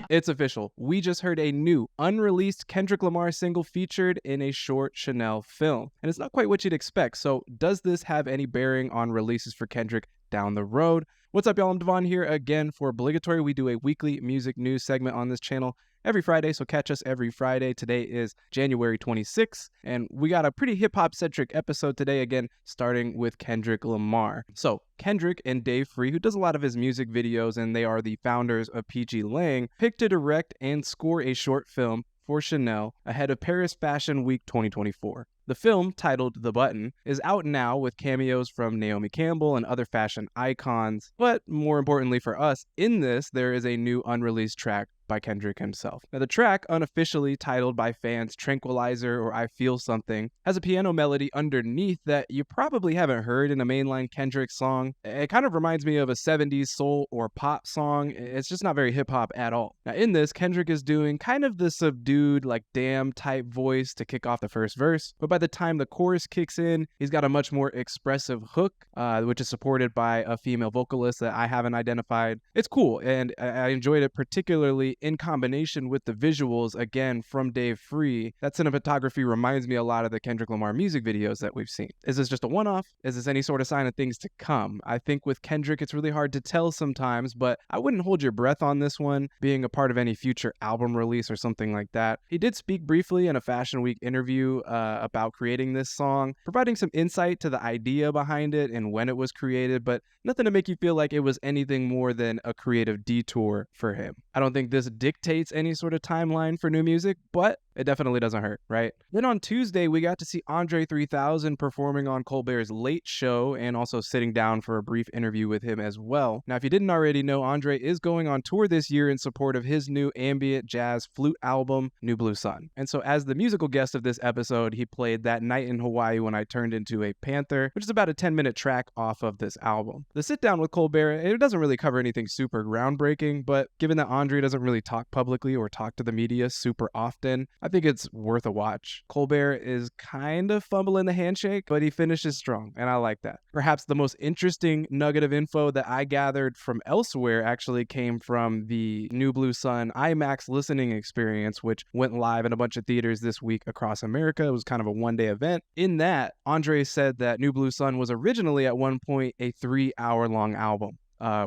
It's official. We just heard a new, unreleased Kendrick Lamar single featured in a short Chanel film. And it's not quite what you'd expect, so does this have any bearing on releases for Kendrick down the road? What's up, y'all? I'm Devon here again for Obligatory. We do a weekly music news segment on this channel every Friday, so catch us every Friday. Today is January 26th, and we got a pretty hip-hop centric episode today, again, starting with Kendrick Lamar. So, Kendrick and Dave Free, who does a lot of his music videos, and they are the founders of PG Lang, picked to direct and score a short film for Chanel ahead of Paris Fashion Week 2024. The film, titled The Button, is out now with cameos from Naomi Campbell and other fashion icons, but more importantly for us, in this, there is a new unreleased track by Kendrick himself. Now, the track, unofficially titled by fans Tranquilizer or I Feel Something, has a piano melody underneath that you probably haven't heard in a mainline Kendrick song. It kind of reminds me of a 70s soul or pop song. It's just not very hip-hop at all. Now, in this, Kendrick is doing kind of the subdued, like, damn type voice to kick off the first verse, but by the time the chorus kicks in, he's got a much more expressive hook, which is supported by a female vocalist that I haven't identified. It's cool, and I enjoyed it particularly in combination with the visuals, again, from Dave Free. That cinematography reminds me a lot of the Kendrick Lamar music videos that we've seen. Is this just a one-off? Is this any sort of sign of things to come? I think with Kendrick, it's really hard to tell sometimes, but I wouldn't hold your breath on this one being a part of any future album release or something like that. He did speak briefly in a Fashion Week interview about creating this song, providing some insight to the idea behind it and when it was created, but nothing to make you feel like it was anything more than a creative detour for him. I don't think this dictates any sort of timeline for new music, but it definitely doesn't hurt, right? Then on Tuesday, we got to see Andre 3000 performing on Colbert's Late Show and also sitting down for a brief interview with him as well. Now, if you didn't already know, Andre is going on tour this year in support of his new ambient jazz flute album, New Blue Sun. And so as the musical guest of this episode, he played That Night in Hawaii When I Turned Into a Panther, which is about a 10-minute track off of this album. The sit down with Colbert, it doesn't really cover anything super groundbreaking, but given that Andre doesn't really talk publicly or talk to the media super often, I think it's worth a watch. Colbert is kind of fumbling the handshake, but he finishes strong, and I like that. Perhaps the most interesting nugget of info that I gathered from elsewhere actually came from the New Blue Sun IMAX listening experience, which went live in a bunch of theaters this week across America. It was kind of a one-day event. In that, Andre said that New Blue Sun was originally at one point a 3-hour-long album.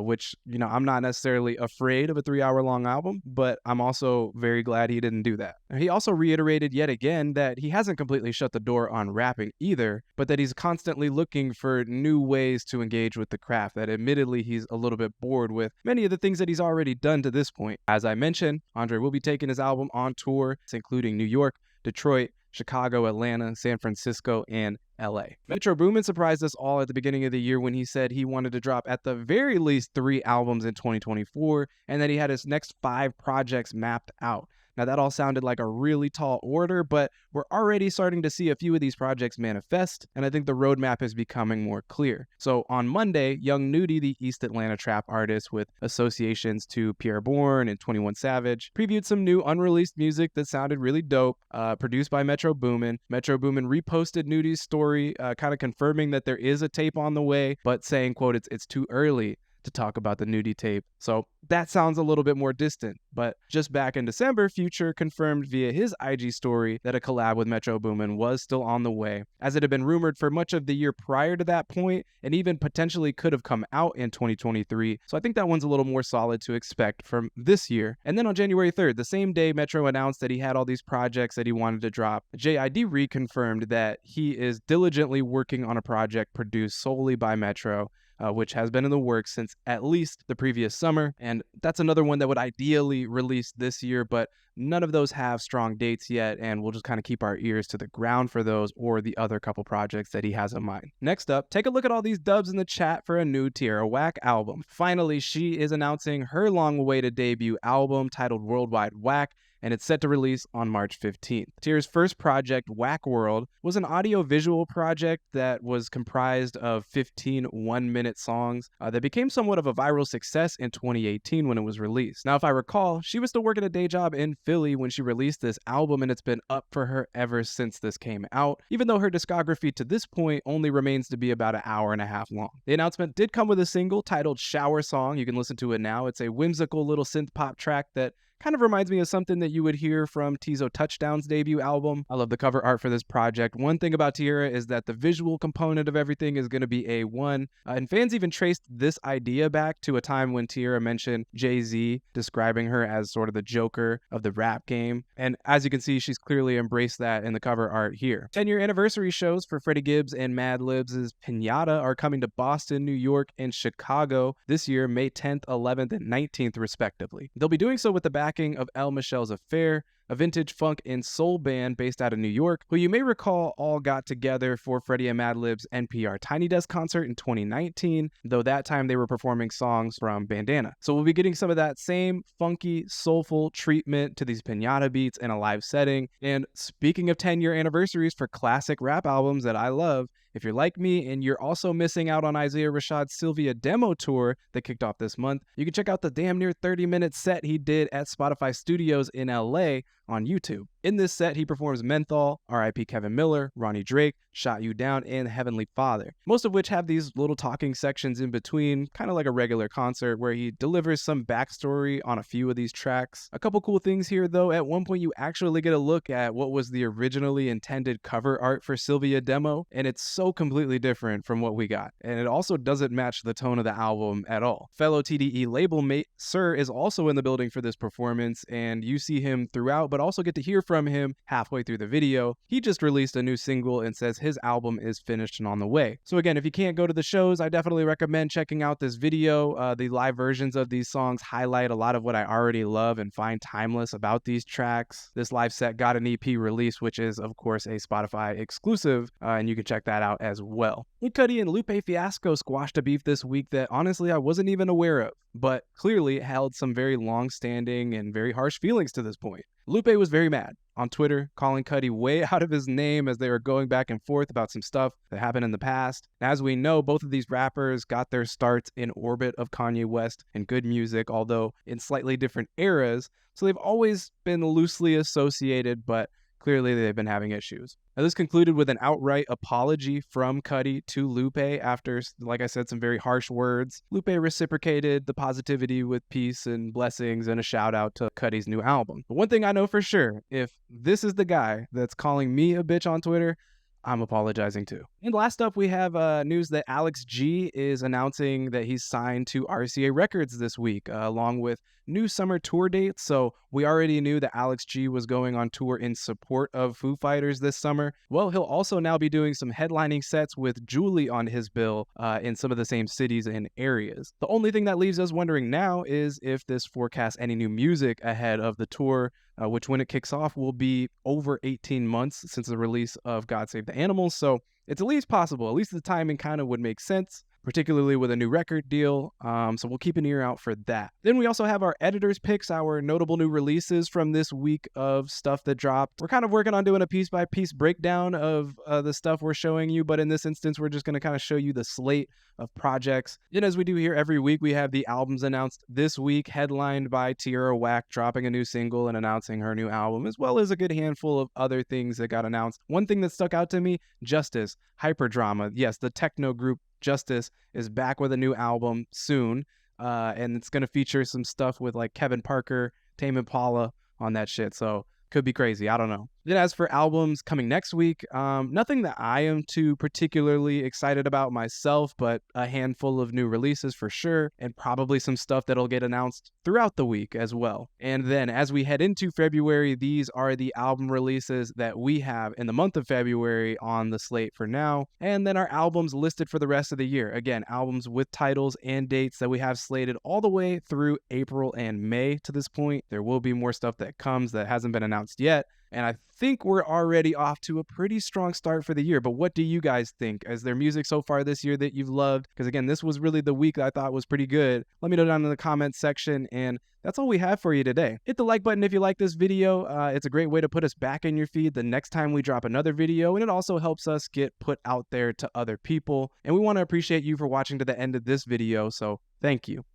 Which, I'm not necessarily afraid of a 3-hour-long album, but I'm also very glad he didn't do that. He also reiterated yet again that he hasn't completely shut the door on rapping either, but that he's constantly looking for new ways to engage with the craft, that admittedly he's a little bit bored with many of the things that he's already done to this point. As I mentioned, Andre will be taking his album on tour, including New York, Detroit, Chicago, Atlanta, San Francisco, and LA. Metro Boomin surprised us all at the beginning of the year when he said he wanted to drop at the very least 3 albums in 2024 and that he had his next 5 projects mapped out. Now, that all sounded like a really tall order, but we're already starting to see a few of these projects manifest, and I think the roadmap is becoming more clear. So on Monday, Young Nudy, the East Atlanta trap artist with associations to Pierre Bourne and 21 Savage, previewed some new unreleased music that sounded really dope, produced by Metro Boomin. Metro Boomin reposted Nudy's story, kind of confirming that there is a tape on the way, but saying, quote, it's too early to talk about the Nudy tape. So that sounds a little bit more distant, but just back in December, Future confirmed via his IG story that a collab with Metro Boomin was still on the way, as it had been rumored for much of the year prior to that point, and even potentially could have come out in 2023. So I think that one's a little more solid to expect from this year. And then on January 3rd, the same day Metro announced that he had all these projects that he wanted to drop, JID reconfirmed that he is diligently working on a project produced solely by Metro, which has been in the works since at least the previous summer. And that's another one that would ideally release this year, but none of those have strong dates yet, and we'll just kind of keep our ears to the ground for those or the other couple projects that he has in mind. Next up, take a look at all these dubs in the chat for a new Tierra Whack album. Finally, she is announcing her long-awaited debut album titled Worldwide Whack, and it's set to release on March 15th. Tierra's first project, Whack World, was an audio-visual project that was comprised of 15 one-minute songs that became somewhat of a viral success in 2018 when it was released. Now, if I recall, she was still working a day job in Philly when she released this album, and it's been up for her ever since this came out, even though her discography to this point only remains to be about an hour and a half long. The announcement did come with a single titled Shower Song. You can listen to it now. It's a whimsical little synth pop track that kind of reminds me of something that you would hear from Tizo Touchdown's debut album. I love the cover art for this project. One thing about Tierra is that the visual component of everything is going to be A1. And fans even traced this idea back to a time when Tierra mentioned Jay-Z, describing her as sort of the Joker of the rap game. And as you can see, she's clearly embraced that in the cover art here. 10-year anniversary shows for Freddie Gibbs and Madlib's Piñata are coming to Boston, New York, and Chicago this year, May 10th, 11th, and 19th, respectively. They'll be doing so with the backing of El Michelle's Affair, a vintage funk and soul band based out of New York, who you may recall all got together for Freddie and Madlib's NPR Tiny Desk concert in 2019, though that time they were performing songs from Bandana. So we'll be getting some of that same funky, soulful treatment to these Piñata beats in a live setting. And speaking of 10-year anniversaries for classic rap albums that I love, if you're like me and you're also missing out on Isaiah Rashad's Cilvia demo tour that kicked off this month, you can check out the damn near 30-minute set he did at Spotify Studios in LA on YouTube. In this set, he performs Menthol, R.I.P. Kevin Miller, Ronnie Drake, Shot You Down, and Heavenly Father, most of which have these little talking sections in between, kind of like a regular concert where he delivers some backstory on a few of these tracks. A couple cool things here though, at one point you actually get a look at what was the originally intended cover art for Cilvia demo, and it's so completely different from what we got, and it also doesn't match the tone of the album at all. Fellow TDE label mate Sir is also in the building for this performance, and you see him throughout, but also get to hear from him halfway through the video. He just released a new single and says his album is finished and on the way. So again, if you can't go to the shows, I definitely recommend checking out this video. The live versions of these songs highlight a lot of what I already love and find timeless about these tracks. This live set got an EP release, which is of course a Spotify exclusive, and you can check that out as well. Cudi and Lupe Fiasco squashed a beef this week that honestly I wasn't even aware of, but clearly held some very long-standing and very harsh feelings to this point. Lupe was very mad on Twitter, calling Cudi way out of his name as they were going back and forth about some stuff that happened in the past. As we know, both of these rappers got their starts in orbit of Kanye West and good music, although in slightly different eras, so they've always been loosely associated, but clearly they've been having issues. Now, this concluded with an outright apology from Cudi to Lupe after, like I said, some very harsh words. Lupe reciprocated the positivity with peace and blessings and a shout out to Cudi's new album. But one thing I know for sure, if this is the guy that's calling me a bitch on Twitter, I'm apologizing too. And last up, we have news that Alex G is announcing that he's signed to RCA Records this week, along with new summer tour dates. So we already knew that Alex G was going on tour in support of Foo Fighters this summer. Well, he'll also now be doing some headlining sets with Julie on his bill in some of the same cities and areas. The only thing that leaves us wondering now is if this forecasts any new music ahead of the tour, which when it kicks off will be over 18 months since the release of God Save the Animals. So it's at least possible, at least the timing kind of would make sense, particularly with a new record deal. So we'll keep an ear out for that. Then we also have our editor's picks, our notable new releases from this week of stuff that dropped. We're kind of working on doing a piece-by-piece breakdown of the stuff we're showing you, but in this instance, we're just going to kind of show you the slate of projects. And as we do here every week, we have the albums announced this week, headlined by Tierra Whack dropping a new single and announcing her new album, as well as a good handful of other things that got announced. One thing that stuck out to me, Justice, Hyperdrama. Yes, the techno group Justice is back with a new album soon, and it's going to feature some stuff with like Kevin Parker, Tame Impala on that shit, so could be crazy, I don't know. Then as for albums coming next week, nothing that I am too particularly excited about myself, but a handful of new releases for sure, and probably some stuff that'll get announced throughout the week as well. And then as we head into February, these are the album releases that we have in the month of February on the slate for now, and then our albums listed for the rest of the year. Again, albums with titles and dates that we have slated all the way through April and May to this point. There will be more stuff that comes that hasn't been announced yet, and I think we're already off to a pretty strong start for the year. But what do you guys think? Is there music so far this year that you've loved? Because again, this was really the week that I thought was pretty good. Let me know down in the comments section. And that's all we have for you today. Hit the like button if you like this video. It's a great way to put us back in your feed the next time we drop another video. And it also helps us get put out there to other people. And we want to appreciate you for watching to the end of this video. So thank you.